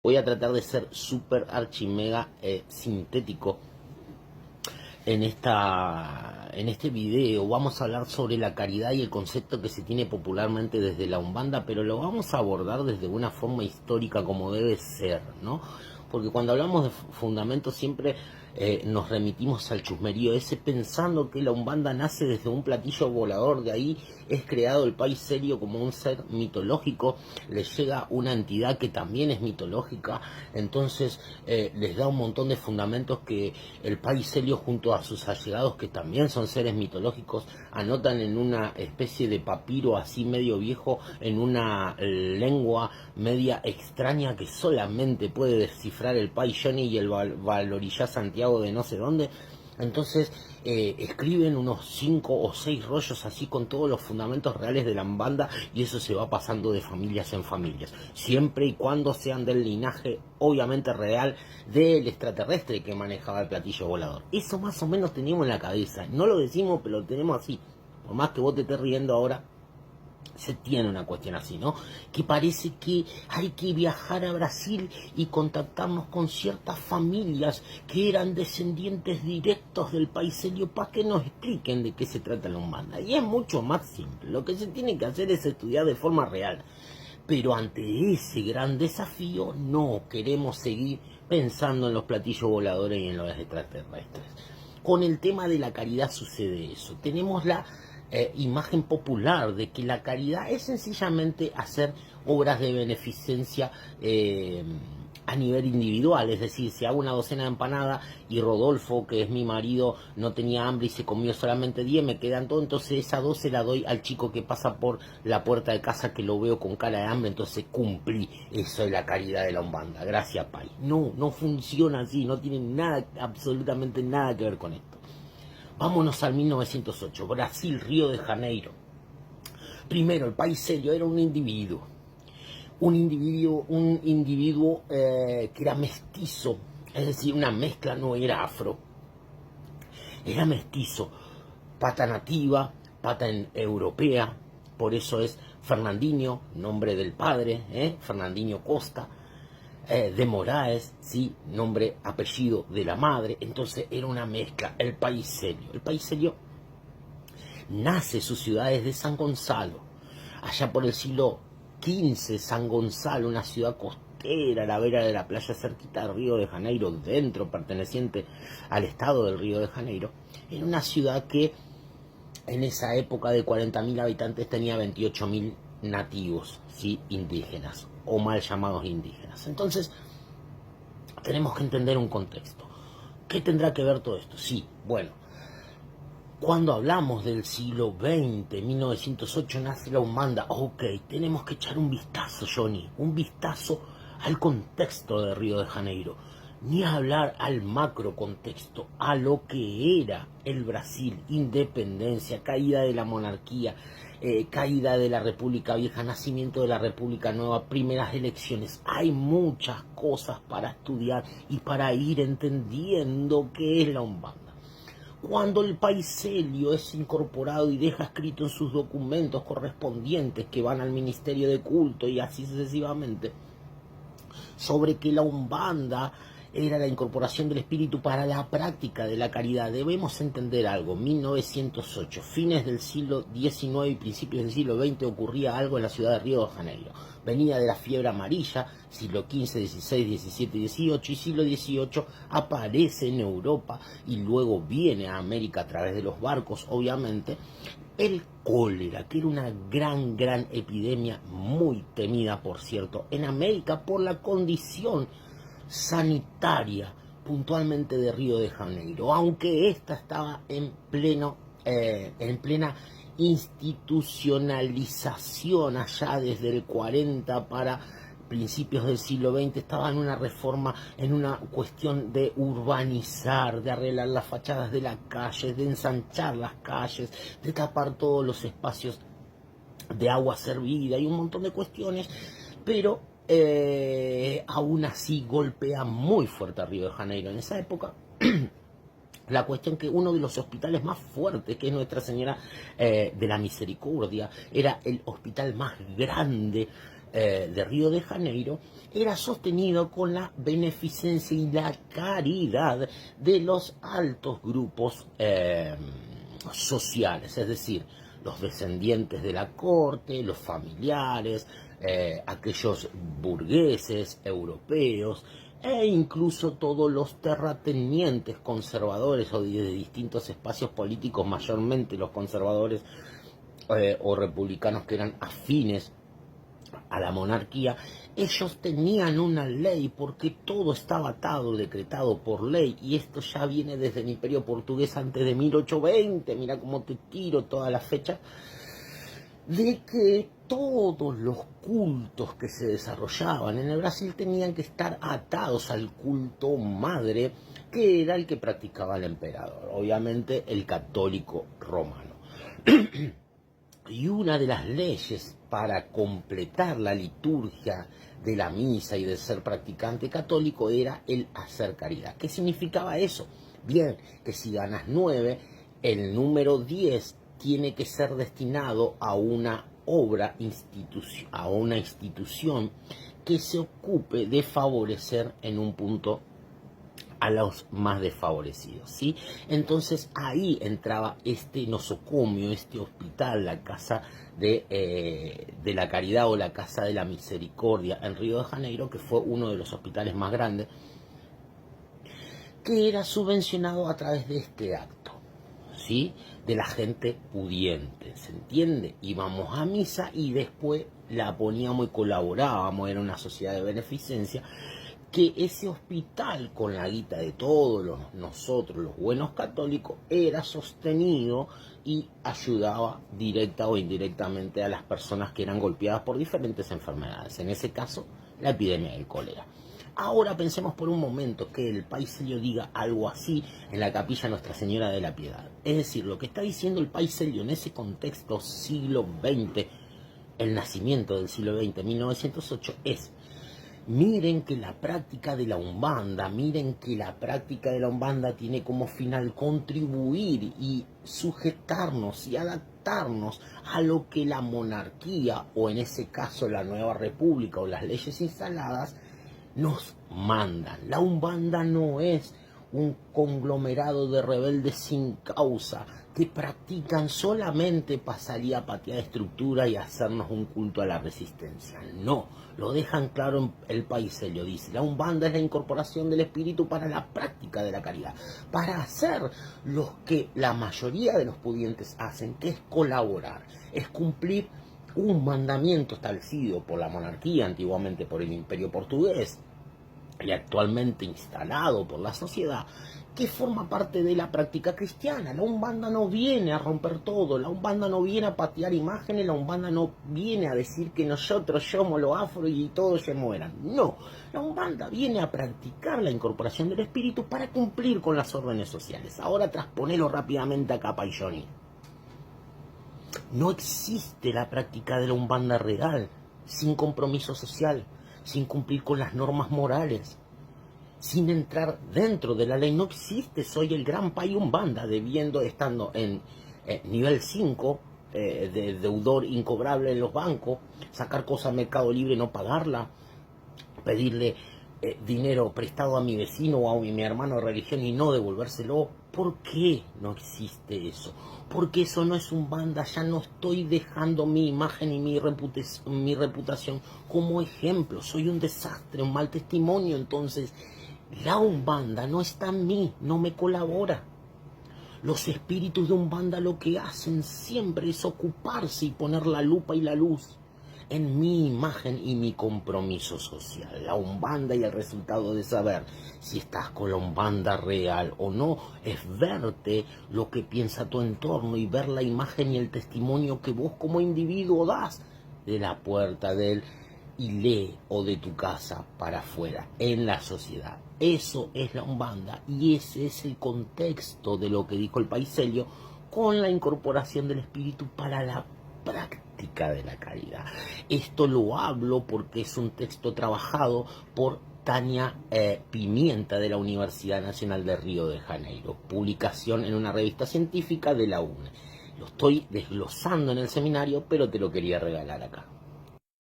Voy a tratar de ser súper archi mega sintético en este video. Vamos a hablar sobre la caridad y el concepto que se tiene popularmente desde la Umbanda, pero lo vamos a abordar desde una forma histórica como debe ser, ¿no? Porque cuando hablamos de fundamentos siempre nos remitimos al chusmerío ese, pensando que la Umbanda nace desde un platillo volador. De ahí es creado el país serio como un ser mitológico, le llega una entidad que también es mitológica, entonces les da un montón de fundamentos que el país serio junto a sus allegados, que también son seres mitológicos, anotan en una especie de papiro así medio viejo, en una lengua media extraña que solamente puede descifrar el país Johnny y el Valorillá Santiago de no sé dónde. Entonces escriben unos 5 o 6 rollos así con todos los fundamentos reales de la Umbanda, y eso se va pasando de familias en familias, siempre y cuando sean del linaje obviamente real del extraterrestre que manejaba el platillo volador. Eso más o menos teníamos en la cabeza, no lo decimos pero lo tenemos así, por más que vos te estés riendo ahora. Se tiene una cuestión así, ¿no? Que parece que hay que viajar a Brasil y contactarnos con ciertas familias que eran descendientes directos del país serio para que nos expliquen de qué se trata la Umbanda. Y es mucho más simple. Lo que se tiene que hacer es estudiar de forma real. Pero ante ese gran desafío no queremos seguir pensando en los platillos voladores y en los extraterrestres. Con el tema de la caridad sucede eso. Tenemos la imagen popular de que la caridad es sencillamente hacer obras de beneficencia a nivel individual. Es decir, si hago una docena de empanadas y Rodolfo, que es mi marido, no tenía hambre y se comió solamente 10, me quedan todo, entonces esa 12 la doy al chico que pasa por la puerta de casa, que lo veo con cara de hambre, entonces cumplí. Eso es la caridad de la Umbanda. Gracias, Pai. No, no funciona así, no tiene nada, absolutamente nada que ver con esto. Vámonos al 1908, Brasil, Río de Janeiro. Primero, el país serio era un individuo que era mestizo, es decir, una mezcla, no era afro, era mestizo, pata nativa, pata europea, por eso es Fernandinho, nombre del padre, Fernandinho Costa, de Moraes, sí, nombre, apellido de la madre. Entonces era una mezcla. El país serio nace, sus ciudades de San Gonzalo, allá por el siglo XV. San Gonzalo, una ciudad costera a la vera de la playa, cerquita del Río de Janeiro, dentro, perteneciente al estado del Río de Janeiro. Era una ciudad que en esa época de 40.000 habitantes tenía 28.000 nativos, ¿sí? Indígenas, o mal llamados indígenas. Entonces tenemos que entender un contexto. ¿Qué tendrá que ver todo esto? Sí, bueno, cuando hablamos del siglo XX, 1908, nace la Umbanda. Ok, tenemos que echar un vistazo, Johnny, un vistazo al contexto de Río de Janeiro. Ni hablar al macro contexto, a lo que era el Brasil, independencia, caída de la monarquía, caída de la República Vieja, nacimiento de la República Nueva, primeras elecciones. Hay muchas cosas para estudiar y para ir entendiendo qué es la Umbanda. Cuando el país serio es incorporado y deja escrito en sus documentos correspondientes, que van al Ministerio de Culto y así sucesivamente, sobre que la Umbanda era la incorporación del espíritu para la práctica de la caridad, debemos entender algo. 1908, fines del siglo XIX y principios del siglo XX, ocurría algo en la ciudad de Río de Janeiro. Venía de la fiebre amarilla, siglo XV, XVI, XVII y XVIII, y siglo XVIII aparece en Europa y luego viene a América a través de los barcos, obviamente, el cólera, que era una gran epidemia, muy temida, por cierto, en América por la condición sanitaria, puntualmente de Río de Janeiro, aunque esta estaba en plena institucionalización allá desde el 40 para principios del siglo XX. Estaba en una reforma, en una cuestión de urbanizar, de arreglar las fachadas de las calles, de ensanchar las calles, de tapar todos los espacios de agua servida y un montón de cuestiones, pero aún así golpea muy fuerte a Río de Janeiro en esa época. La cuestión que uno de los hospitales más fuertes, que es Nuestra Señora de la Misericordia, era el hospital más grande de Río de Janeiro era sostenido con la beneficencia y la caridad de los altos grupos sociales, es decir, los descendientes de la corte, los familiares, aquellos burgueses europeos e incluso todos los terratenientes conservadores o de distintos espacios políticos, mayormente los conservadores o republicanos que eran afines a la monarquía. Ellos tenían una ley porque todo estaba atado, decretado por ley, y esto ya viene desde el Imperio Portugués antes de 1820, mira cómo te tiro toda la fecha, de que todos los cultos que se desarrollaban en el Brasil tenían que estar atados al culto madre, que era el que practicaba el emperador, obviamente el católico romano. Y una de las leyes para completar la liturgia de la misa y de ser practicante católico era el hacer caridad. ¿Qué significaba eso? Bien, que si ganas 9, el número 10 tiene que ser destinado a una obra, a una institución que se ocupe de favorecer en un punto a los más desfavorecidos, ¿sí? Entonces ahí entraba este nosocomio, este hospital, la Casa de la Caridad o la Casa de la Misericordia en Río de Janeiro, que fue uno de los hospitales más grandes, que era subvencionado a través de este acto, ¿sí? De la gente pudiente, ¿se entiende? Íbamos a misa y después la poníamos y colaborábamos, era una sociedad de beneficencia, que ese hospital, con la guita de todos nosotros, los buenos católicos, era sostenido y ayudaba directa o indirectamente a las personas que eran golpeadas por diferentes enfermedades, en ese caso la epidemia del cólera. Ahora pensemos por un momento que el Paiselio diga algo así en la capilla Nuestra Señora de la Piedad. Es decir, lo que está diciendo el Paiselio en ese contexto siglo XX, el nacimiento del siglo XX, 1908, es: miren que la práctica de la Umbanda, tiene como final contribuir y sujetarnos y adaptarnos a lo que la monarquía, o en ese caso la nueva república o las leyes instaladas, nos mandan. La Umbanda no es un conglomerado de rebeldes sin causa que practican solamente para salir a patear estructura y hacernos un culto a la resistencia. No, lo dejan claro en el Paiselio, dice: la Umbanda es la incorporación del espíritu para la práctica de la caridad, para hacer lo que la mayoría de los pudientes hacen, que es colaborar, es cumplir un mandamiento establecido por la monarquía, antiguamente por el Imperio Portugués, y actualmente instalado por la sociedad, que forma parte de la práctica cristiana. La Umbanda no viene a romper todo, la Umbanda no viene a patear imágenes, la Umbanda no viene a decir que nosotros somos los afro y todos se mueran. No, la Umbanda viene a practicar la incorporación del espíritu para cumplir con las órdenes sociales. Ahora transponelo rápidamente acá, Pailloni. No existe la práctica de la Umbanda real sin compromiso social, sin cumplir con las normas morales, sin entrar dentro de la ley. No existe soy el gran Pai Umbanda, estando en nivel 5, de deudor incobrable en los bancos, sacar cosas al Mercado Libre y no pagarla, pedirle dinero prestado a mi vecino o a mi hermano de religión y no devolvérselo. ¿Por qué no existe eso? Porque eso no es Umbanda. Ya no estoy dejando mi imagen y mi reputación como ejemplo. Soy un desastre, un mal testimonio. Entonces, la Umbanda no está en mí, no me colabora. Los espíritus de Umbanda lo que hacen siempre es ocuparse y poner la lupa y la luz en mi imagen y mi compromiso social. La Umbanda y el resultado de saber si estás con la Umbanda real o no es verte lo que piensa tu entorno y ver la imagen y el testimonio que vos como individuo das de la puerta del ilé o de tu casa para afuera, en la sociedad. Eso es la Umbanda y ese es el contexto de lo que dijo el Paiselio con la incorporación del espíritu para la práctica de la caridad. Esto lo hablo porque es un texto trabajado por Tania Pimienta de la Universidad Nacional de Río de Janeiro, publicación en una revista científica de la UNE. Lo estoy desglosando en el seminario, pero te lo quería regalar acá.